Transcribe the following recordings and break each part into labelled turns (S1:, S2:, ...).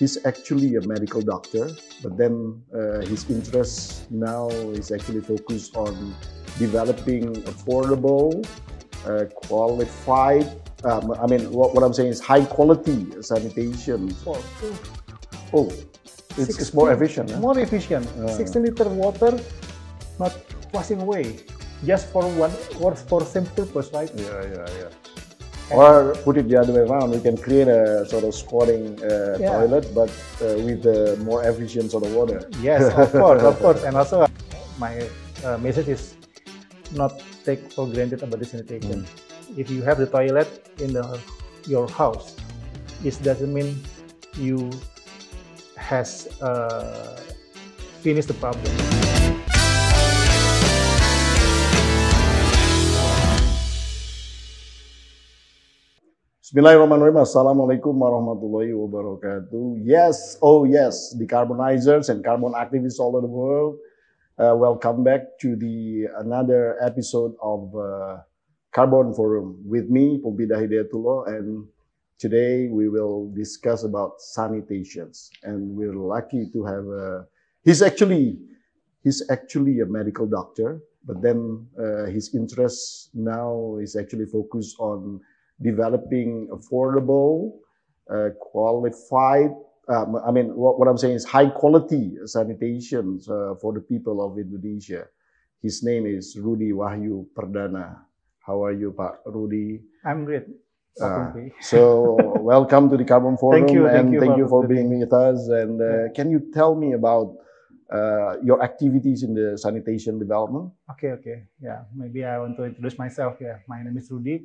S1: he's actually a medical doctor, but then his interest now is actually focused on developing affordable, qualified, what I'm saying is high quality sanitation. Oh, it's more efficient. Huh?
S2: More efficient. 16-liter water, not washing away, just for one or for same purpose, right?
S1: Yeah. Or put it the other way around, we can create a sort of squatting toilet, but with more efficient sort of water.
S2: Yes, of course. And also, my message is not take for granted about the sanitation. If you have the toilet in your house, it doesn't mean you has finished the problem.
S1: Bismillahirrahmanirrahim. Assalamualaikum warahmatullahi wabarakatuh. Yes, decarbonizers and carbon activists all over the world. Welcome back to another episode of Carbon Forum with me, Poempida Hidayatulloh, and today we will discuss about sanitations. And we're lucky to have he's actually a medical doctor, but then his interest now is actually focused on developing affordable, qualified, what I'm saying is high quality sanitation for the people of Indonesia. His name is Rudy Wahyu Perdana. How are you, Pak Rudy?
S2: I'm great.
S1: So welcome to the Carbon Forum.
S2: Thank you
S1: for being with us. And can you tell me about your activities in the sanitation development?
S2: Okay. Yeah, maybe I want to introduce myself. Yeah, my name is Rudy,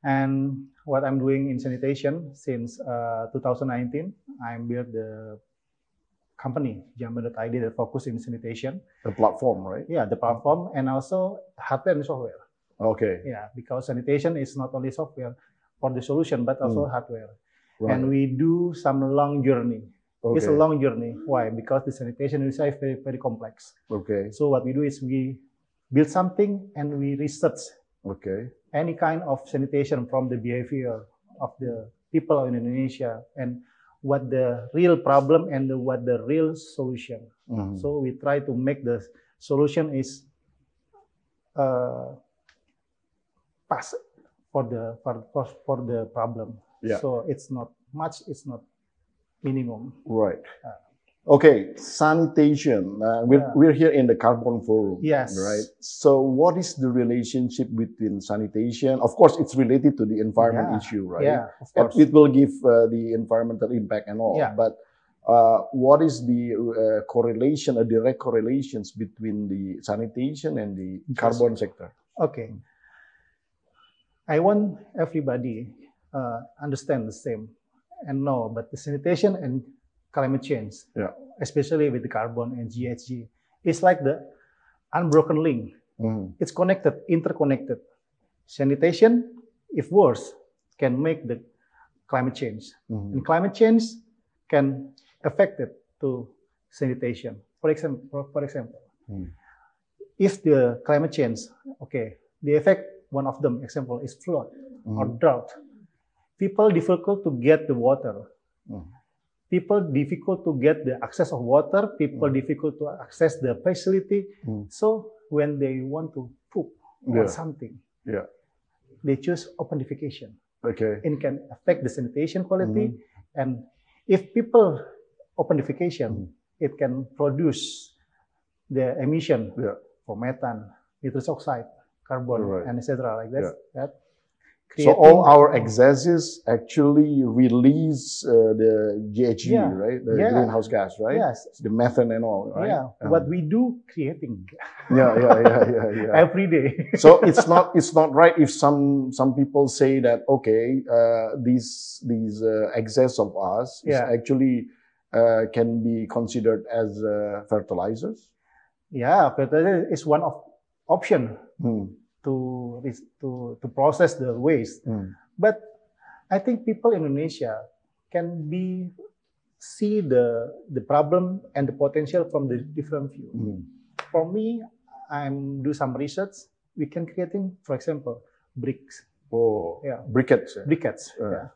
S2: and what I'm doing in sanitation since 2019, I built the company Jamban.id that focus in sanitation.
S1: The platform, right?
S2: Yeah, the platform, and also hardware and software.
S1: Okay.
S2: Yeah, because sanitation is not only software for the solution, but also hardware.
S1: Right.
S2: And we do some long journey.
S1: Okay.
S2: It's a long journey. Why? Because the sanitation is very, very complex.
S1: Okay.
S2: So what we do is we build something and we research any kind of sanitation from the behavior of the people in Indonesia and what the real problem and what the real solution. So we try to make the solution is pass for the problem.
S1: Yeah.
S2: So it's not much, it's not minimum.
S1: Right. Okay, sanitation. We're here in the Carbon Forum.
S2: Yes.
S1: Right. So what is the relationship between sanitation? Of course, it's related to the environment issue, right?
S2: Yeah, of course.
S1: It will give the environmental impact and all.
S2: Yeah.
S1: But what is the correlation, direct correlations between the sanitation and the carbon sector?
S2: Okay. I want everybody understand the same and know, but the sanitation and climate change, especially with the carbon and GHG, is like the unbroken link. It's connected, interconnected. Sanitation, if worse, can make the climate change, and climate change can affect it to sanitation. For example, if the climate change, the effect. One of them, example, is flood or drought. People difficult to get the water. People difficult to get the access of water. People difficult to access the facility. So when they want to poop or something, they choose open defecation.
S1: Okay.
S2: It can affect the sanitation quality. And if people open defecation, it can produce the emission for methane, nitrous oxide, carbon, and etc. like that.
S1: So all our excesses actually release the GHG, right? The greenhouse gas, right?
S2: Yes.
S1: The methane and all, right?
S2: Yeah. What we do, creating.
S1: Yeah.
S2: Every day.
S1: So it's not right if some people say that these excess of us is actually can be considered as fertilizers.
S2: Yeah, fertilizer is one of option to process the waste. But I think people in Indonesia can see the problem and the potential from the different view. For me, I'm do some research. We can creating, for example, bricks.
S1: Oh, yeah, briquettes.
S2: Briquettes. Yeah.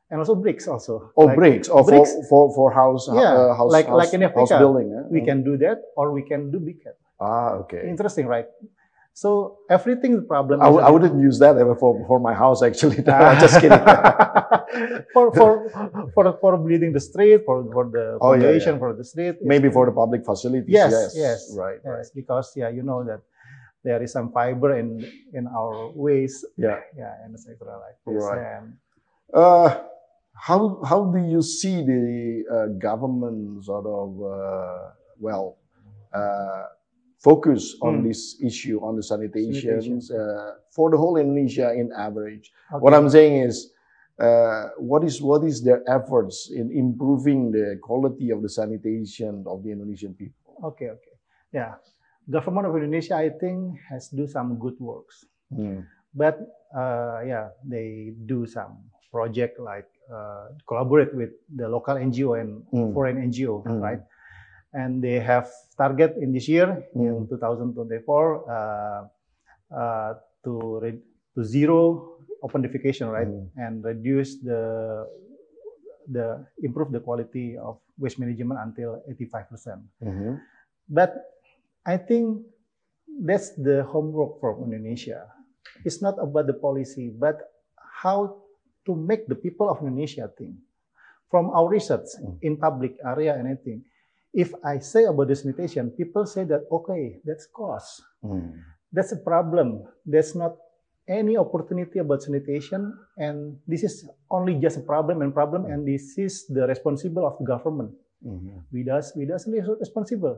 S2: and also bricks also.
S1: Oh, bricks. Oh,
S2: bricks.
S1: For house.
S2: Yeah,
S1: house,
S2: like in
S1: house
S2: Africa,
S1: building.
S2: we can do that, or we can do briquette.
S1: Ah, okay.
S2: Interesting, right? So everything the problem.
S1: I wouldn't use that ever for my house actually. Just kidding.
S2: for bleeding the street, for the foundation, for the street.
S1: Maybe for the public facilities.
S2: Yes.
S1: Right.
S2: Because you know that there is some fiber in our waste.
S1: Yeah,
S2: and etc. like this.
S1: Right. How do you see the government sort of focus on this issue on the sanitation for the whole Indonesia in average? Okay. What I'm saying is, what is their efforts in improving the quality of the sanitation of the Indonesian people?
S2: Okay. Yeah, government of Indonesia, I think, has do some good works, but they do some project like collaborate with the local NGO and foreign NGO, right? And they have target in this year, in 2024, to zero open defecation, right? And reduce improve the quality of waste management until 85%. But I think that's the homework for Indonesia. It's not about the policy, but how to make the people of Indonesia think. From our research in public area and anything, if I say about the sanitation, people say that, okay, that's cost. That's a problem. There's not any opportunity about sanitation, and this is only just a problem, and this is the responsible of the government. We doesn't responsible.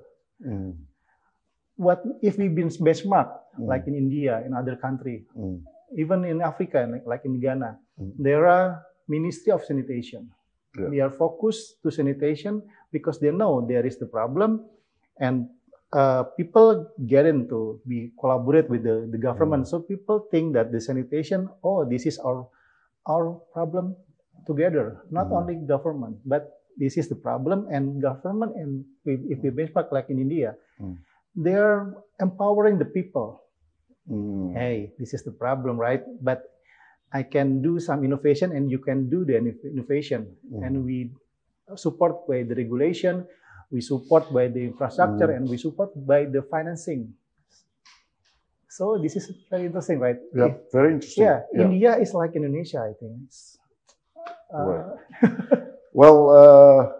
S2: What if we've been benchmarked, like in India, in other country, even in Africa, like in Ghana, there are Ministry of Sanitation. They are focused to sanitation because they know there is the problem, and people get into collaborate with the government. So people think that the sanitation, this is our problem together, not only government, but this is the problem, and government, and if we benchmark like in India, they are empowering the people. Hey, this is the problem, right? But I can do some innovation, and you can do the innovation, and we support by the regulation, we support by the infrastructure, and we support by the financing. So this is very interesting, right?
S1: Yeah, very interesting.
S2: Yeah, India is like Indonesia, I think.
S1: Right. Well,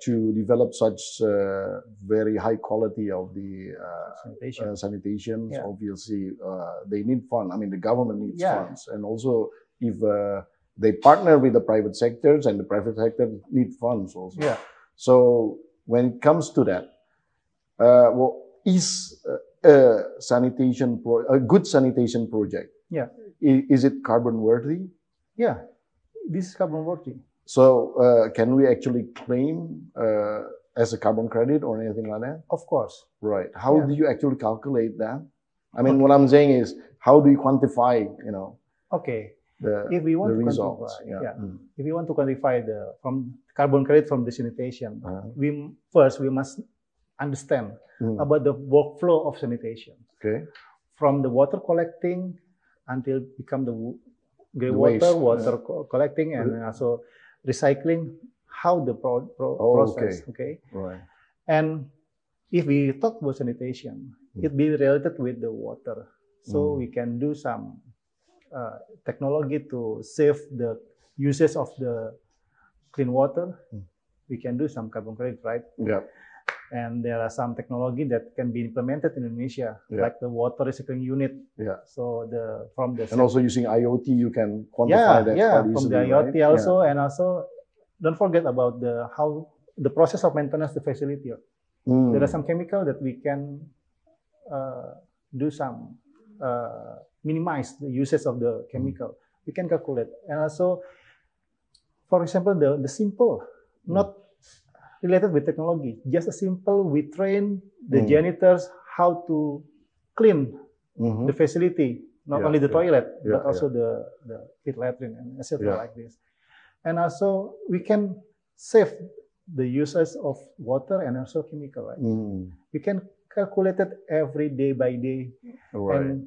S1: to develop such very high quality of the sanitation, obviously they need funds. I mean, the government needs funds, and also if they partner with the private sectors, and the private sector need funds also. So when it comes to that, is a good sanitation project? Is it carbon worthy?
S2: Yeah, this is carbon worthy.
S1: So can we actually claim as a carbon credit or anything like that?
S2: Of course.
S1: Right. How do you actually calculate that? I mean, what I'm saying is, how do you quantify,
S2: if we want
S1: the
S2: to
S1: results?
S2: quantify, if we want to quantify from carbon credit from the sanitation, we must understand about the workflow of sanitation.
S1: Okay.
S2: From the water collecting until become the grey water collecting, and also recycling, how the process. Okay.
S1: Right.
S2: And if we talk about sanitation, it be related with the water. So we can do some technology to save the uses of the clean water. We can do some carbon credit, right?
S1: Yeah.
S2: And there are some technology that can be implemented in Indonesia, like the water recycling unit. So and
S1: also using IoT, you can quantify that quite easily,
S2: from the IoT
S1: right?
S2: also, and also don't forget about how the process of maintenance the facility. There are some chemical that we can do some minimize the uses of the chemical. We can calculate, and also, for example, the simple, not related with technology, just a simple, we train the janitors how to clean the facility, not only the toilet, but also the pit latrine and etc. like this. And also we can save the uses of water and also chemical, right? We can calculate it every day by day. And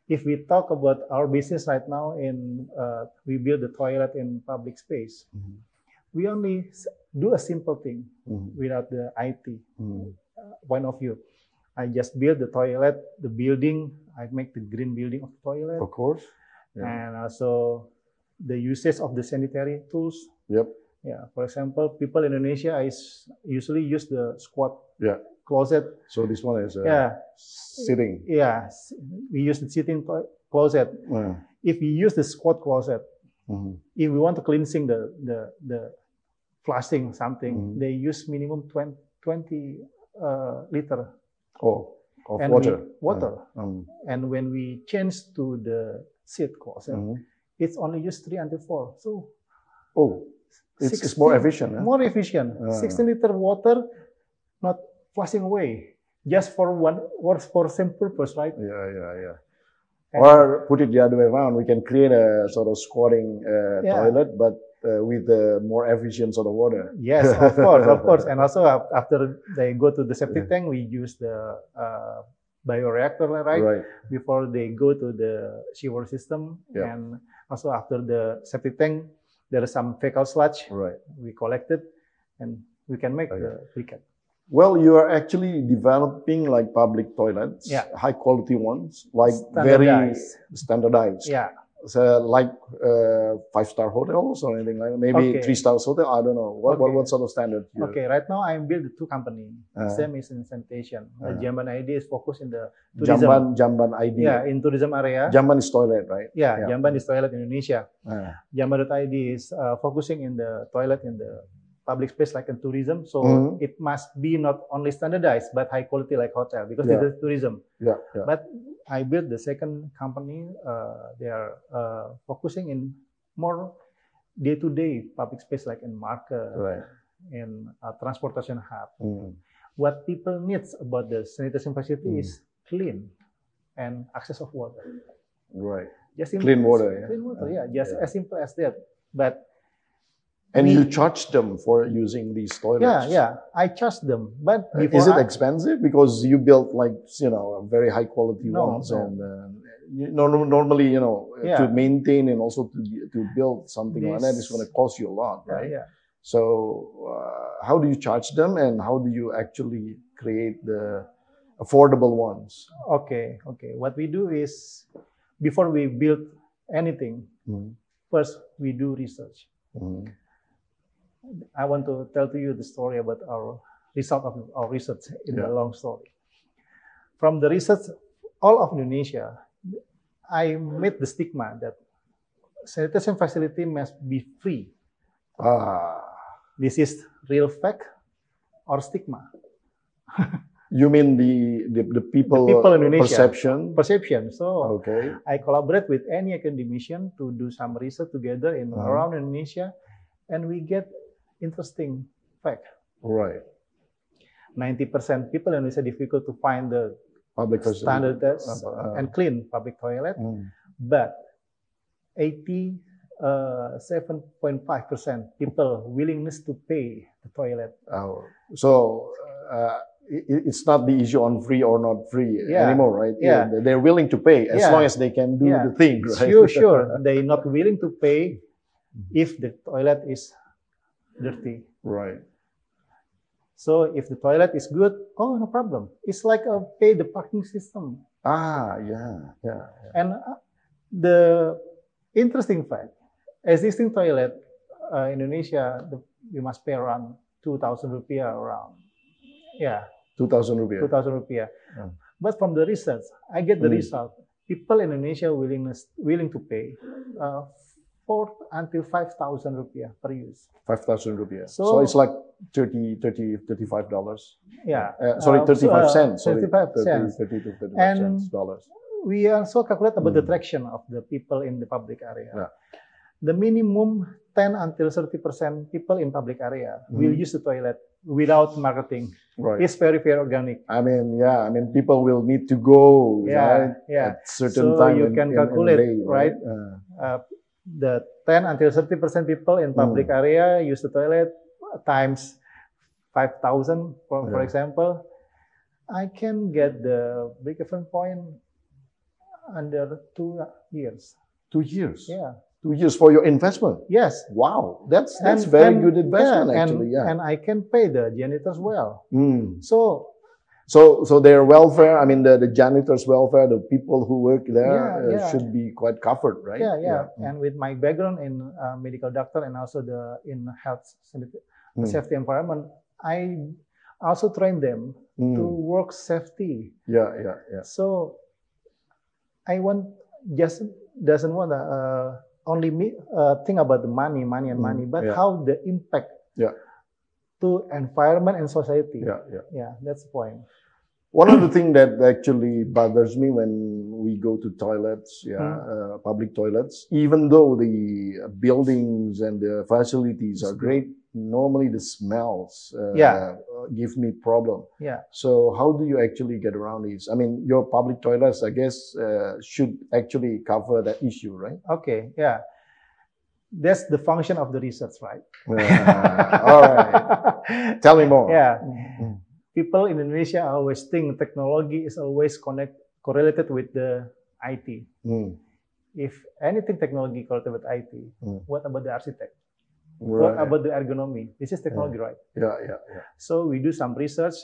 S2: if we talk about our business right now, we build the toilet in public space. We only do a simple thing without the IT point of view. I just build the toilet, the building. I make the green building of the toilet.
S1: Of course.
S2: And also the usage of the sanitary tools.
S1: Yep.
S2: Yeah. For example, people in Indonesia usually use the squat closet.
S1: So this one is sitting.
S2: Yeah. We use the sitting closet. If we use the squat closet, if we want to cleansing the flushing something, they use minimum 20 liter.
S1: Of water.
S2: And when we change to the seat closet, it's only used 3 until 4. So,
S1: it's more efficient.
S2: More efficient. 16 liter water, not flushing away, just for same purpose, right?
S1: Yeah. Or put it the other way around, we can create a sort of squatting toilet, but with more efficient sort of water.
S2: Yes, of course. And also after they go to the septic tank, we use the bioreactor, right? Before they go to the sewer system. And also after the septic tank, there is some fecal sludge. We collect it and we can make the briquette.
S1: Well, you are actually developing like public toilets, high quality ones, like very standardized.
S2: Yeah.
S1: So like 5-star hotels or anything like that, maybe 3-star hotel. I don't know what sort of standard.
S2: Okay, right now I'm building 2 companies. Same is in sanitation. Jamban ID is focused in the
S1: tourism. Jamban ID.
S2: Yeah, in tourism area.
S1: Jamban is toilet, right?
S2: Yeah, Jamban is toilet in Indonesia. Jamban.id is focusing in the toilet in the public space like in tourism. So it must be not only standardized but high quality like hotel because it is tourism. But I built the second company. They are focusing in more day-to-day public space like in market, in transportation hub. What people needs about the sanitation facility is clean and access of water. Just
S1: clean water.
S2: Clean water. Just as simple as that. But
S1: and you charge them for using these toilets?
S2: Yeah. I charge them. But
S1: is it expensive? Because you built like, very high quality ones. And normally, to maintain and also to build something like that is going to cost you a lot, right? So how do you charge them and how do you actually create the affordable ones?
S2: Okay. What we do is, before we build anything, first we do research. I want to tell to you the story about our result of our research in the long story. From the research, all of Indonesia, I met the stigma that sanitation facility must be free. This is real fact or stigma?
S1: You mean the people
S2: in Indonesia,
S1: perception?
S2: So I collaborate with any academician to do some research together around Indonesia, and we get interesting fact. 90% people in Indonesia difficult to find the
S1: public
S2: standard and clean public toilet, but 87.5% people willingness to pay the toilet.
S1: So it's not the issue on free or not free anymore, right? They're willing to pay as long as they can do the thing, right?
S2: Sure. They're not willing to pay if the toilet is dirty. So if the toilet is good, no problem. It's like a pay the parking system. And the interesting fact, existing toilet in Indonesia, we must pay around 2,000 rupiah around.
S1: 2,000 rupiah.
S2: 2,000 rupiah. But from the research, I get the result. People in Indonesia willing to pay 4 until 5,000 rupiah per use.
S1: 5,000 rupiah. So it's like $35. Sorry, 35 cents.
S2: 35 cents.
S1: 30 to 35
S2: and
S1: cents dollars.
S2: We also calculate about the traction of the people in the public area. The minimum 10 until 30% people in public area will use the toilet without marketing. It's very, very organic.
S1: I mean, people will need to go at certain time.
S2: So you can calculate, right? The 10 until 30% people in public area use the toilet times 5,000, for example. I can get the break-even point under 2 years.
S1: 2 years.
S2: Yeah.
S1: 2 years for your investment.
S2: Yes.
S1: Wow, that's very good investment actually.
S2: And I can pay the janitors well.
S1: So their welfare, I mean the janitors' welfare, the people who work there should be quite covered, right?
S2: Yeah. And with my background in medical doctor and also in health safety environment, I also train them to work safety.
S1: Yeah.
S2: So I doesn't want to only think about the money, but how the impact to environment and society. Yeah, that's the point.
S1: One of the things that actually bothers me when we go to toilets, public toilets, even though the buildings and the facilities are great, normally the smells give me problem.
S2: Yeah.
S1: So how do you actually get around this? I mean, your public toilets, I guess, should actually cover that issue, right?
S2: Okay. Yeah. That's the function of the research, right?
S1: All right. Tell me more.
S2: Yeah. People in Indonesia always think technology is always correlated with the IT. If anything technology correlated with IT, what about the architect? What about the ergonomy? This is technology, right?
S1: Yeah.
S2: So we do some research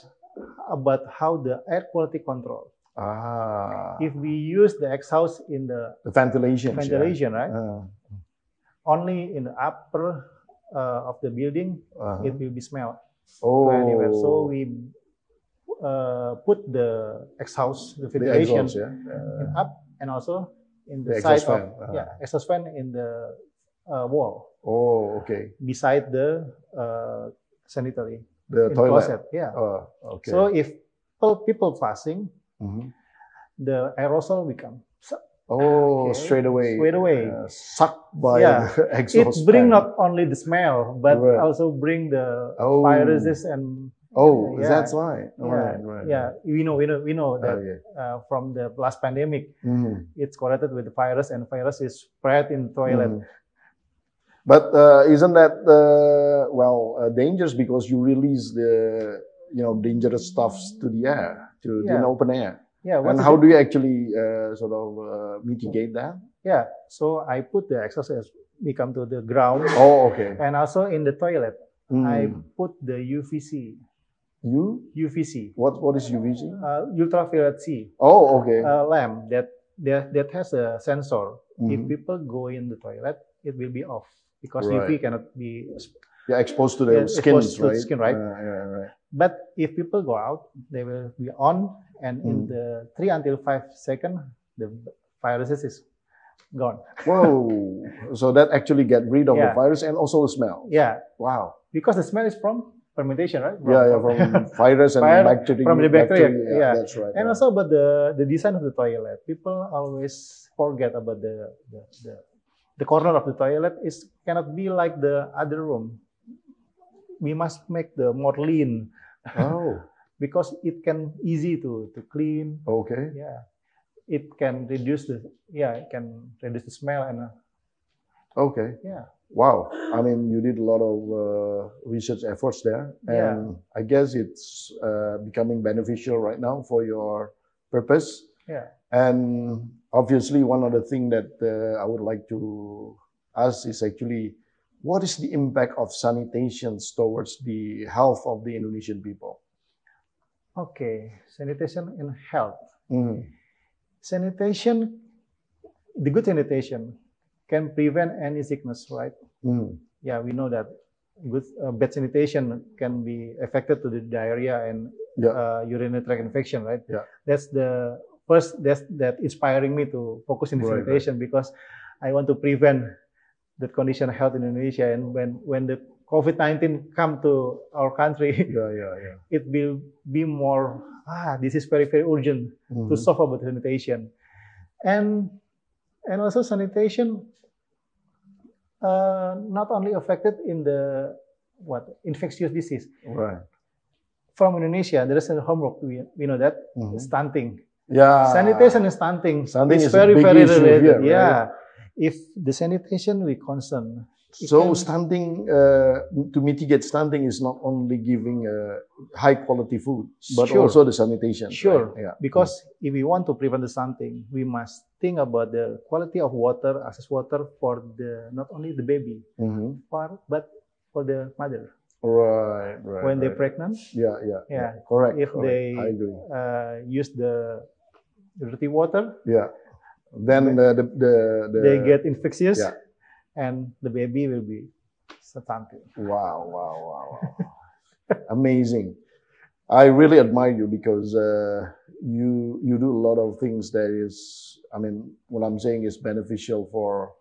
S2: about how the air quality control. If we use the exhaust in the ventilation, right? Only in the upper of the building, it will be smelled. Anywhere. So we put the exhaust, the ventilation up, and also in the side of exhaust fan in the wall. Beside the sanitary,
S1: the toilet.
S2: Closet. Yeah. So if people passing, the aerosol become
S1: straight away. Sucked by the exhaust
S2: It bring not only the smell, but also bring the viruses and.
S1: That's right. Right.
S2: Yeah, we know that from the last pandemic, it's correlated with the virus, and virus is spread in toilet.
S1: But isn't that dangerous because you release the dangerous stuffs to the air, to the open air?
S2: Yeah.
S1: And how do you actually mitigate that?
S2: Yeah. So I put the exhaust become to the ground. And also in the toilet, I put the UVC. UVC.
S1: What is UVC?
S2: Ultraviolet C. Lamp that has a sensor. If people go in the toilet, it will be off because UV cannot be
S1: exposed to the skin, right?
S2: Right. But if people go out, they will be on, and in the 3 until 5 seconds, the viruses is gone.
S1: Whoa! So that actually get rid of the virus and also the smell.
S2: Yeah.
S1: Wow.
S2: Because the smell is from fermentation, right?
S1: From virus and bacteria.
S2: From the bacteria. Yeah,
S1: that's right.
S2: And also about the design of the toilet. People always forget about the corner of the toilet cannot be like the other room. We must make the more lean. Because it can easy to clean. Yeah. It can reduce the smell and. Yeah.
S1: Wow. I mean, you did a lot of research efforts there, and I guess it's becoming beneficial right now for your purpose.
S2: Yeah.
S1: And obviously, one of the things that I would like to ask is actually, what is the impact of sanitation towards the health of the Indonesian people?
S2: Sanitation and health. Sanitation, the good sanitation can prevent any sickness, right? Yeah, we know that bad sanitation can be affected to the diarrhea and urinary tract infection, right?
S1: Yeah.
S2: That's the first that inspiring me to focus in sanitation because I want to prevent that condition of health in Indonesia. And when the COVID-19 come to our country, it will be more. This is very, very urgent to solve about sanitation, and also sanitation. Not only affected in the infectious disease.
S1: Right.
S2: From Indonesia, there is a homework. We know that stunting.
S1: Yeah.
S2: Sanitation and stunting.
S1: Stunting
S2: is
S1: a
S2: very,
S1: big
S2: very
S1: issue
S2: related.
S1: here, right?
S2: If the sanitation we concern.
S1: So stunting, to mitigate stunting is not only giving high quality food, but also the sanitation.
S2: Sure,
S1: right? Yeah.
S2: Because if we want to prevent the stunting, we must think about the quality of water, access water for the not only the baby, but for the mother.
S1: Right.
S2: When they're pregnant.
S1: Yeah. Correct.
S2: If they use the dirty water.
S1: Yeah. Then
S2: they get infectious. Yeah. And the baby will be stunted.
S1: Wow. Amazing. I really admire you because you do a lot of things that is, I mean, what I'm saying is beneficial for,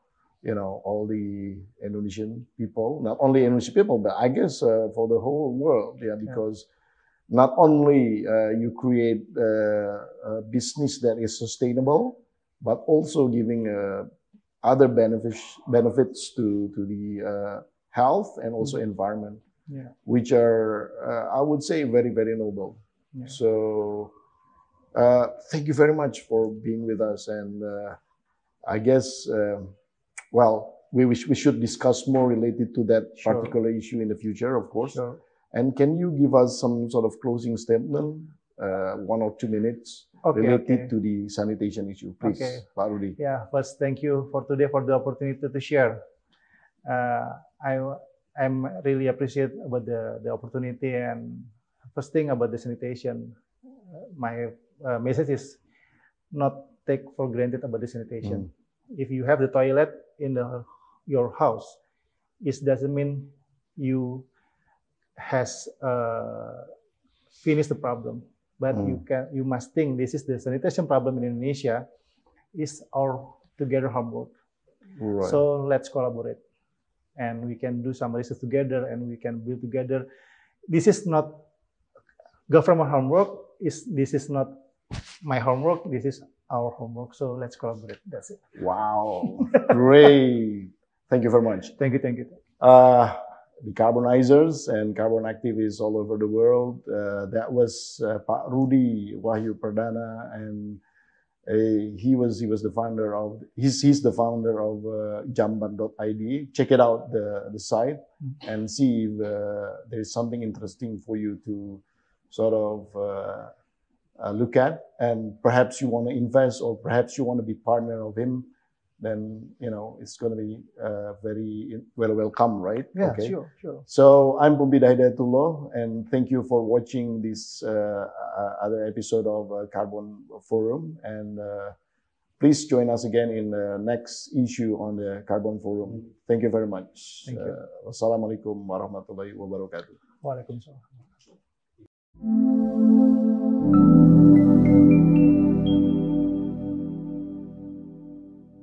S1: all the Indonesian people, not only Indonesian people, but I guess for the whole world. Yeah, because not only you create a business that is sustainable, but also giving other benefits to the health and also environment, which are, I would say, very, very noble. Yeah. So thank you very much for being with us. And I guess, we should discuss more related to that particular issue in the future, of course. Sure. And can you give us some sort of closing statement, 1 or 2 minutes? Related to the sanitation issue, please, Pak Rudy.
S2: Yeah, first, thank you for today for the opportunity to share. I'm really appreciate about the opportunity. And first thing about the sanitation, my message is not take for granted about the sanitation. If you have the toilet in your house, it doesn't mean you has finished the problem. But you must think this is the sanitation problem in Indonesia is our together homework. Right. So let's collaborate, and we can do some research together, and we can build together. This is not government homework. This is not my homework. This is our homework. So let's collaborate. That's it.
S1: Wow, great! Thank you very much.
S2: Thank you.
S1: Decarbonizers and carbon activists all over the world. That was Pak Rudy Wahyu Perdana, and he was the founder of he's the founder of jamban.id. Check it out, the site, and see if there is something interesting for you to sort of look at, and perhaps you want to invest, or perhaps you want to be partner of him. Then it's going to be very welcome, right?
S2: Yeah, okay. Sure.
S1: So I'm Poempida Hidayatulloh, and thank you for watching this other episode of Carbon Forum. And please join us again in the next issue on the Carbon Forum. Thank you very much.
S2: Thank you.
S1: Wassalamualaikum warahmatullahi wabarakatuh.
S2: Waalaikumsalam.